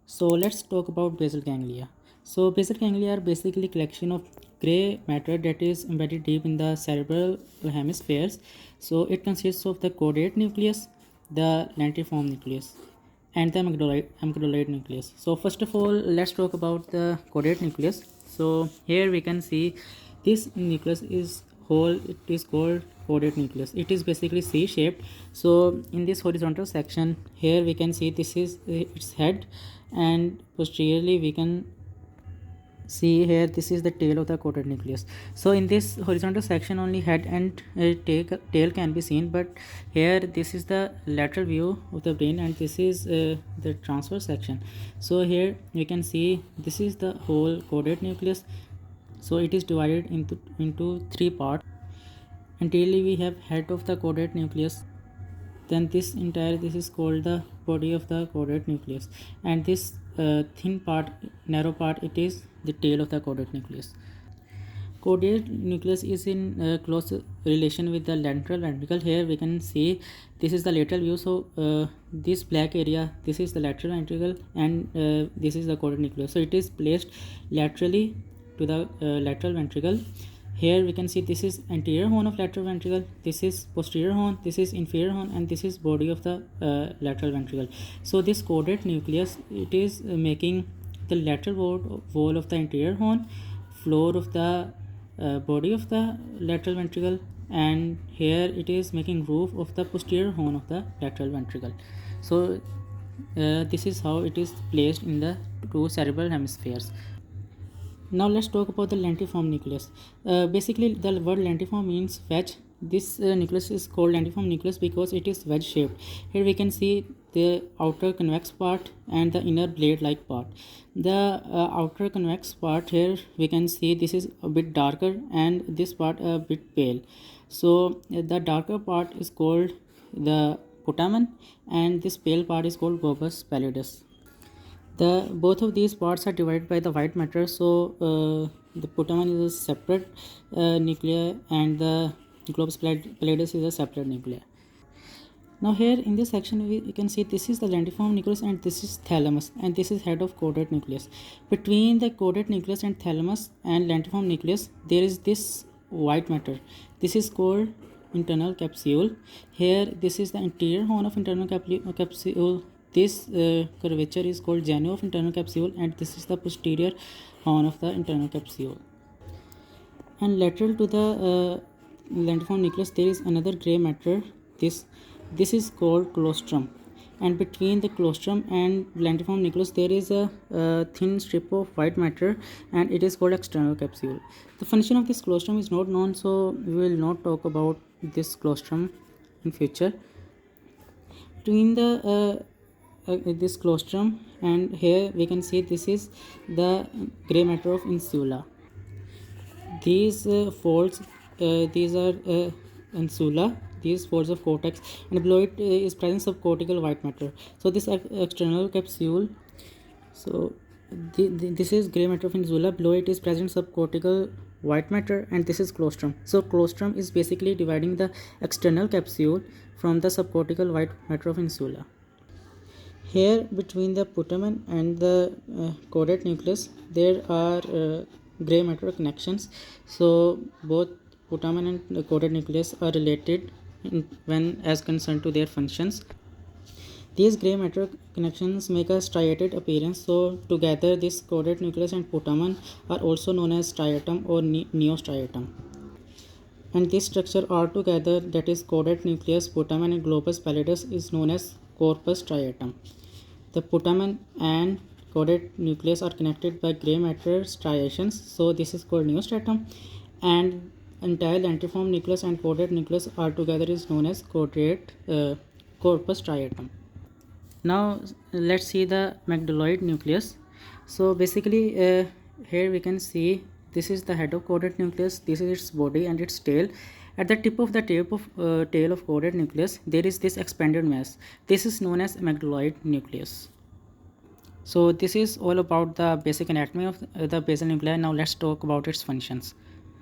So let's talk about basal ganglia. So basal ganglia are basically collection of gray matter that is embedded deep in the cerebral hemispheres. So it consists of the caudate nucleus, the lentiform nucleus, and the amygdaloid nucleus. So first of all, let's talk about the caudate nucleus. So here we can see this nucleus is whole. It is called caudate nucleus. It is basically C-shaped. So in this horizontal section here we can see this is its head, and posteriorly we can see here this is the tail of the caudate nucleus. So in this horizontal section only head and tail can be seen, but here this is the lateral view of the brain, and this is the transverse section. So here you can see this is the whole caudate nucleus. So it is divided into three parts. Anteriorly we have head of the caudate nucleus, then this is called the body of the caudate nucleus, and this thin part, narrow part, it is the tail of the caudate nucleus. Caudate nucleus is in close relation with the lateral ventricle. Here we can see this is the lateral view. So this black area, this is the lateral ventricle, and this is the caudate nucleus. So it is placed laterally to the lateral ventricle. Here we can see this is anterior horn of lateral ventricle, this is posterior horn, this is inferior horn, and this is body of the lateral ventricle. So this caudate nucleus, it is making the lateral wall of the anterior horn, floor of the body of the lateral ventricle, and here it is making roof of the posterior horn of the lateral ventricle. So this is how it is placed in the two cerebral hemispheres. Now let's talk about the lentiform nucleus. Basically the word lentiform means wedge. This nucleus is called lentiform nucleus because it is wedge shaped. Here we can see the outer convex part and the inner blade like part. The outer convex part, here we can see this is a bit darker and this part a bit pale. So the darker part is called the putamen, and this pale part is called globus pallidus. The both of these parts are divided by the white matter. So the putamen is a separate nuclei, and the globus pallidus is a separate nuclei. Now here in this section we can see this is the lentiform nucleus, and this is thalamus, and this is head of caudate nucleus. Between the caudate nucleus and thalamus and lentiform nucleus there is this white matter. This is called internal capsule. Here this is the anterior horn of internal capsule. This curvature is called genu of internal capsule, and this is the posterior horn of the internal capsule. And lateral to the lentiform nucleus there is another gray matter. This is called claustrum, and between the claustrum and lentiform nucleus there is a thin strip of white matter, and it is called external capsule. The function of this claustrum is not known, so we will not talk about this claustrum in future. Between the this claustrum and here we can see this is the gray matter of insula. These folds, these are insula, these folds of cortex, and below it is present subcortical white matter. So this external capsule, so this is gray matter of insula, below it is present subcortical white matter, and this is claustrum. So claustrum is basically dividing the external capsule from the subcortical white matter of insula. Here between the putamen and the caudate nucleus there are gray matter connections. So both putamen and the caudate nucleus are related when as concerned to their functions. These gray matter connections make a striated appearance. So together this caudate nucleus and putamen are also known as striatum or neostriatum. And this structure altogether, that is caudate nucleus, putamen and globus pallidus, is known as corpus striatum. The putamen and caudate nucleus are connected by gray matter striations, so this is called neostratum, and entire lentiform nucleus and caudate nucleus altogether is known as caudate corpus striatum. Now let's see the amygdaloid nucleus. So basically here we can see this is the head of caudate nucleus, this is its body and its tail. At the tip of the tail of caudate nucleus there is this expanded mass. This is known as amygdaloid nucleus. So this is all about the basic anatomy of the basal nuclei. Now let's talk about its functions.